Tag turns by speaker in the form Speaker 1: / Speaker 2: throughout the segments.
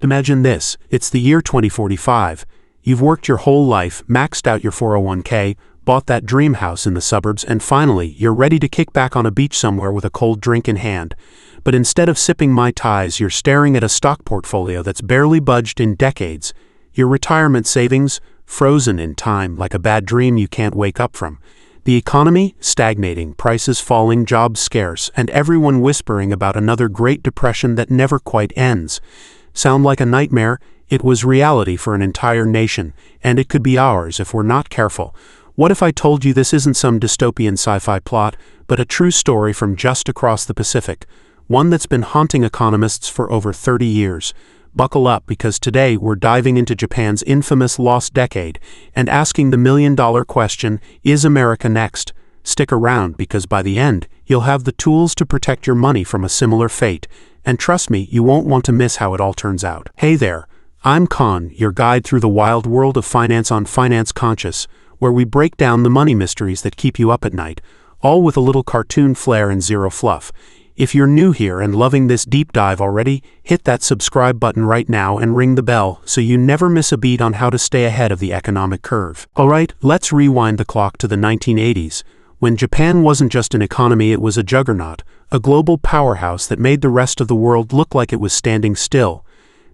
Speaker 1: Imagine this, it's the year 2045. You've worked your whole life, maxed out your 401k, bought that dream house in the suburbs, and finally, you're ready to kick back on a beach somewhere with a cold drink in hand. But instead of sipping Mai Tais, you're staring at a stock portfolio that's barely budged in decades. Your retirement savings, frozen in time like a bad dream you can't wake up from. The economy, stagnating, prices falling, jobs scarce, and everyone whispering about another Great Depression that never quite ends. Sound like a nightmare? It was reality for an entire nation, and it could be ours if we're not careful. What if I told you this isn't some dystopian sci-fi plot, but a true story from just across the Pacific, one that's been haunting economists for over 30 years? Buckle up, because today we're diving into Japan's infamous lost decade and asking the million-dollar question, is America next? Stick around, because by the end, you'll have the tools to protect your money from a similar fate. And trust me, you won't want to miss how it all turns out. Hey there, I'm Khan, your guide through the wild world of finance on Finance Conscious, where we break down the money mysteries that keep you up at night, all with a little cartoon flair and zero fluff. If you're new here and loving this deep dive already, hit that subscribe button right now and ring the bell so you never miss a beat on how to stay ahead of the economic curve. Alright, let's rewind the clock to the 1980s, when Japan wasn't just an economy, it was a juggernaut, a global powerhouse that made the rest of the world look like it was standing still.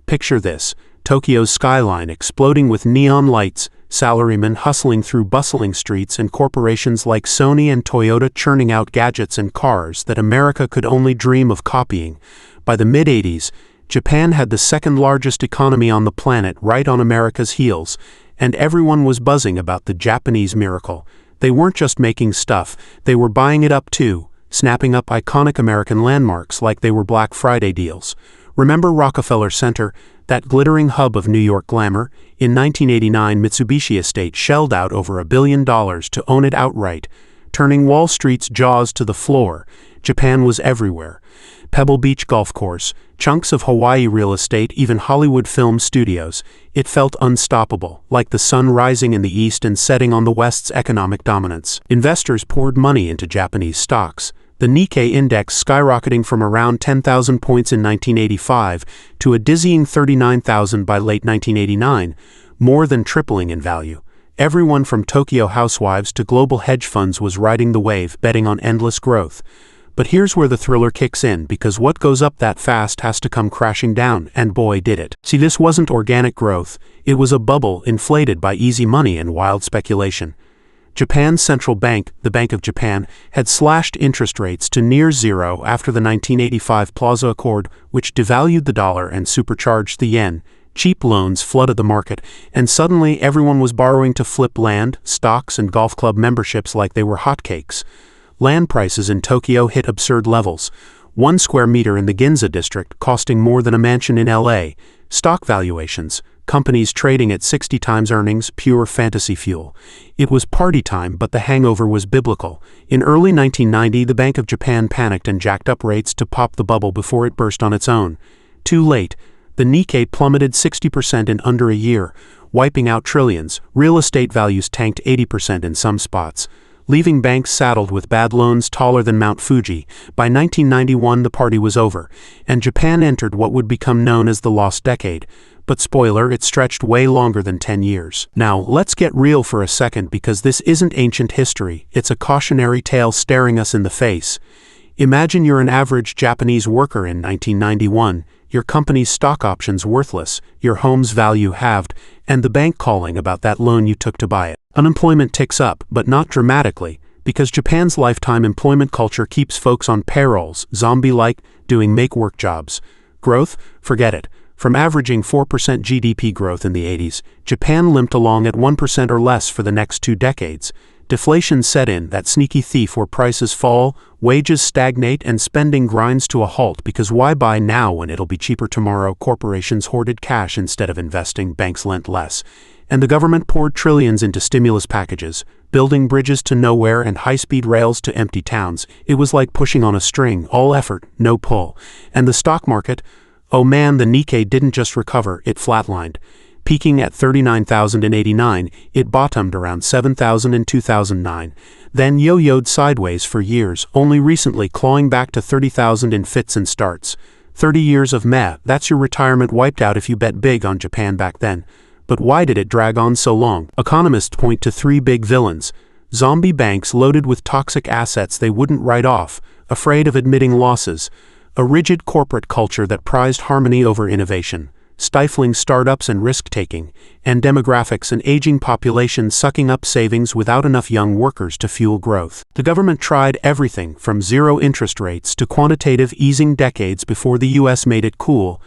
Speaker 1: Picture this, Tokyo's skyline exploding with neon lights, salarymen hustling through bustling streets, and corporations like Sony and Toyota churning out gadgets and cars that America could only dream of copying. By the mid-80s, Japan had the second largest economy on the planet, right on America's heels, and everyone was buzzing about the Japanese miracle. They weren't just making stuff, they were buying it up too, snapping up iconic American landmarks like they were Black Friday deals. Remember Rockefeller Center, that glittering hub of New York glamour? In 1989, Mitsubishi Estate shelled out over $1 billion to own it outright, turning Wall Street's jaws to the floor. Japan was everywhere. Pebble Beach golf course, chunks of Hawaii real estate, even Hollywood film studios. It felt unstoppable, like the sun rising in the east and setting on the west's economic dominance. Investors poured money into Japanese stocks, the Nikkei index skyrocketing from around 10,000 points in 1985 to a dizzying 39,000 by late 1989, more than tripling in value. Everyone from Tokyo housewives to global hedge funds was riding the wave, betting on endless growth. But here's where the thriller kicks in, because what goes up that fast has to come crashing down, and boy did it. See, this wasn't organic growth, it was a bubble inflated by easy money and wild speculation. Japan's central bank, the Bank of Japan, had slashed interest rates to near zero after the 1985 Plaza Accord, which devalued the dollar and supercharged the yen. Cheap loans flooded the market, and suddenly everyone was borrowing to flip land, stocks, and golf club memberships like they were hotcakes. Land prices in Tokyo hit absurd levels. 1 square meter in the Ginza district costing more than a mansion in LA. Stock valuations, companies trading at 60 times earnings, pure fantasy fuel. It was party time, but the hangover was biblical. In early 1990, the Bank of Japan panicked and jacked up rates to pop the bubble before it burst on its own. Too late. The Nikkei plummeted 60% in under a year, wiping out trillions. Real estate values tanked 80% in some spots, leaving banks saddled with bad loans taller than Mount Fuji. By 1991, the party was over, and Japan entered what would become known as the lost decade. But spoiler, it stretched way longer than 10 years. Now, let's get real for a second, because this isn't ancient history, it's a cautionary tale staring us in the face. Imagine you're an average Japanese worker in 1991, your company's stock options worthless, your home's value halved, and the bank calling about that loan you took to buy it. Unemployment ticks up, but not dramatically, because Japan's lifetime employment culture keeps folks on payrolls, zombie-like, doing make-work jobs. Growth? Forget it. From averaging 4% GDP growth in the 80s, Japan limped along at 1% or less for the next 2 decades. Deflation set in, that sneaky thief where prices fall, wages stagnate, and spending grinds to a halt, because why buy now when it'll be cheaper tomorrow? Corporations hoarded cash instead of investing, banks lent less, and the government poured trillions into stimulus packages, building bridges to nowhere and high-speed rails to empty towns. It was like pushing on a string, all effort, no pull. And the stock market? Oh man, the Nikkei didn't just recover, it flatlined. Peaking at 39,000 in '89, it bottomed around 7,000 in 2009, then yo-yoed sideways for years, only recently clawing back to 30,000 in fits and starts. 30 years of meh, that's your retirement wiped out if you bet big on Japan back then. But why did it drag on so long? Economists point to three big villains. Zombie banks loaded with toxic assets they wouldn't write off, afraid of admitting losses. A rigid corporate culture that prized harmony over innovation, stifling startups and risk-taking, and demographics, an aging population sucking up savings without enough young workers to fuel growth. The government tried everything from zero interest rates to quantitative easing decades before the US made it cool,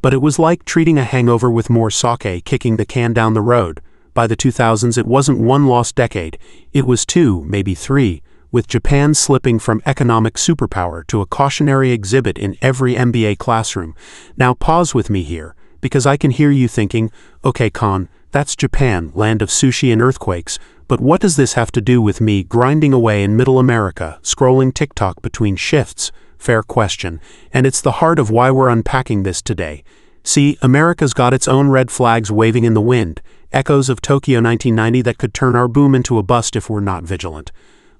Speaker 1: but it was like treating a hangover with more sake, kicking the can down the road. By the 2000s, it wasn't one lost decade, it was two, maybe three, with Japan slipping from economic superpower to a cautionary exhibit in every MBA classroom. Now pause with me here, because I can hear you thinking, okay Con, that's Japan, land of sushi and earthquakes, but what does this have to do with me grinding away in middle America, scrolling TikTok between shifts? Fair question, and it's the heart of why we're unpacking this today. See, America's got its own red flags waving in the wind, echoes of Tokyo 1990 that could turn our boom into a bust if we're not vigilant.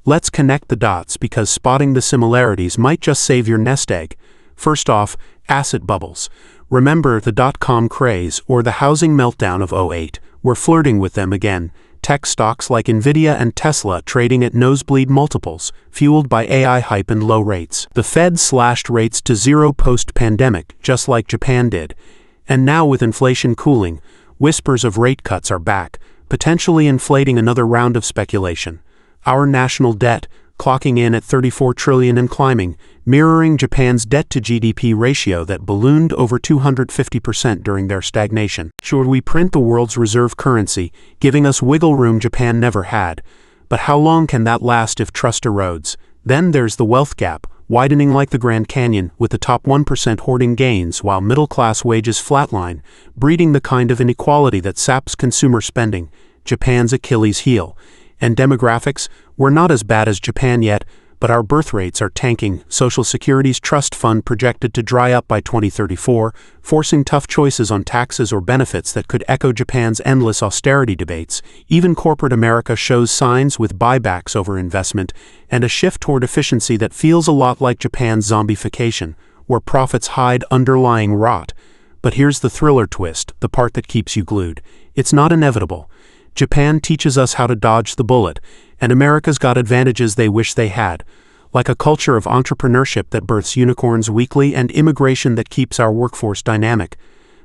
Speaker 1: Let's connect the dots because spotting the similarities might just save your nest egg. First off, asset bubbles. Remember the dot-com craze or the housing meltdown of '08? We're flirting with them again. Tech stocks like Nvidia and Tesla trading at nosebleed multiples, fueled by AI hype and low rates. The Fed slashed rates to zero post-pandemic, just like Japan did. And now with inflation cooling, whispers of rate cuts are back, potentially inflating another round of speculation. Our national debt, clocking in at $34 trillion and climbing, mirroring Japan's debt-to-GDP ratio that ballooned over 250% during their stagnation. Sure, we print the world's reserve currency, giving us wiggle room Japan never had. But how long can that last if trust erodes? Then there's the wealth gap, widening like the Grand Canyon, with the top 1% hoarding gains while middle-class wages flatline, breeding the kind of inequality that saps consumer spending, Japan's Achilles heel. And demographics, we're not as bad as Japan yet, but our birth rates are tanking. Social Security's trust fund projected to dry up by 2034, forcing tough choices on taxes or benefits that could echo Japan's endless austerity debates. Even corporate America shows signs with buybacks over investment and a shift toward efficiency that feels a lot like Japan's zombification, where profits hide underlying rot. But here's the thriller twist, the part that keeps you glued. It's not inevitable. Japan teaches us how to dodge the bullet, and America's got advantages they wish they had, like a culture of entrepreneurship that births unicorns weekly and immigration that keeps our workforce dynamic.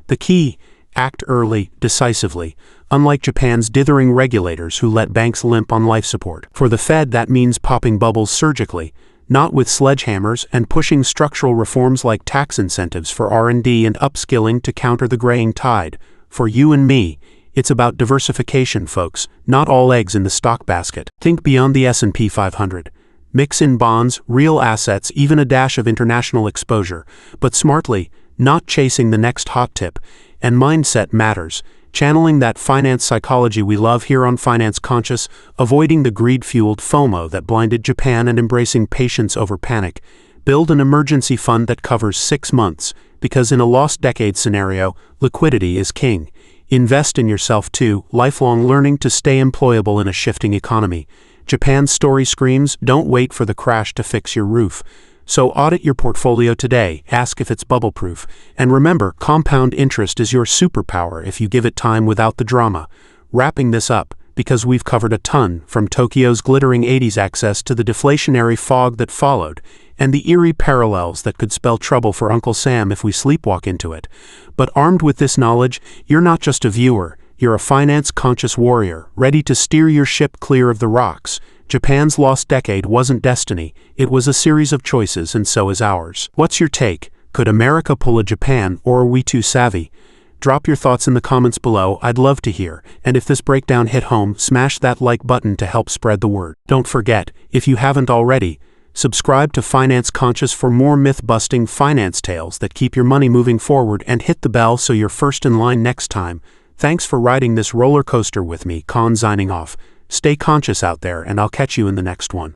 Speaker 1: The key, act early, decisively, unlike Japan's dithering regulators who let banks limp on life support. For the Fed, that means popping bubbles surgically, not with sledgehammers, and pushing structural reforms like tax incentives for R&D and upskilling to counter the graying tide. For you and me, it's about diversification, folks, not all eggs in the stock basket. Think beyond the S&P 500. Mix in bonds, real assets, even a dash of international exposure, but smartly, not chasing the next hot tip. And mindset matters. Channeling that finance psychology we love here on Finance Conscious, avoiding the greed-fueled FOMO that blinded Japan and embracing patience over panic. Build an emergency fund that covers 6 months, because in a lost decade scenario, liquidity is king. Invest in yourself too, lifelong learning to stay employable in a shifting economy. Japan's story screams, don't wait for the crash to fix your roof. So audit your portfolio today, ask if it's bubble-proof, and remember, compound interest is your superpower if you give it time without the drama. Wrapping this up, because we've covered a ton, from Tokyo's glittering 80s access to the deflationary fog that followed, and the eerie parallels that could spell trouble for Uncle Sam if we sleepwalk into it. But armed with this knowledge, you're not just a viewer, you're a finance-conscious warrior, ready to steer your ship clear of the rocks. Japan's lost decade wasn't destiny, it was a series of choices, and so is ours. What's your take? Could America pull a Japan, or are we too savvy? Drop your thoughts in the comments below, I'd love to hear, and if this breakdown hit home, smash that like button to help spread the word. Don't forget, if you haven't already, subscribe to Finance Conscious for more myth-busting finance tales that keep your money moving forward, and hit the bell so you're first in line next time. Thanks for riding this roller coaster with me, Con signing off. Stay conscious out there, and I'll catch you in the next one.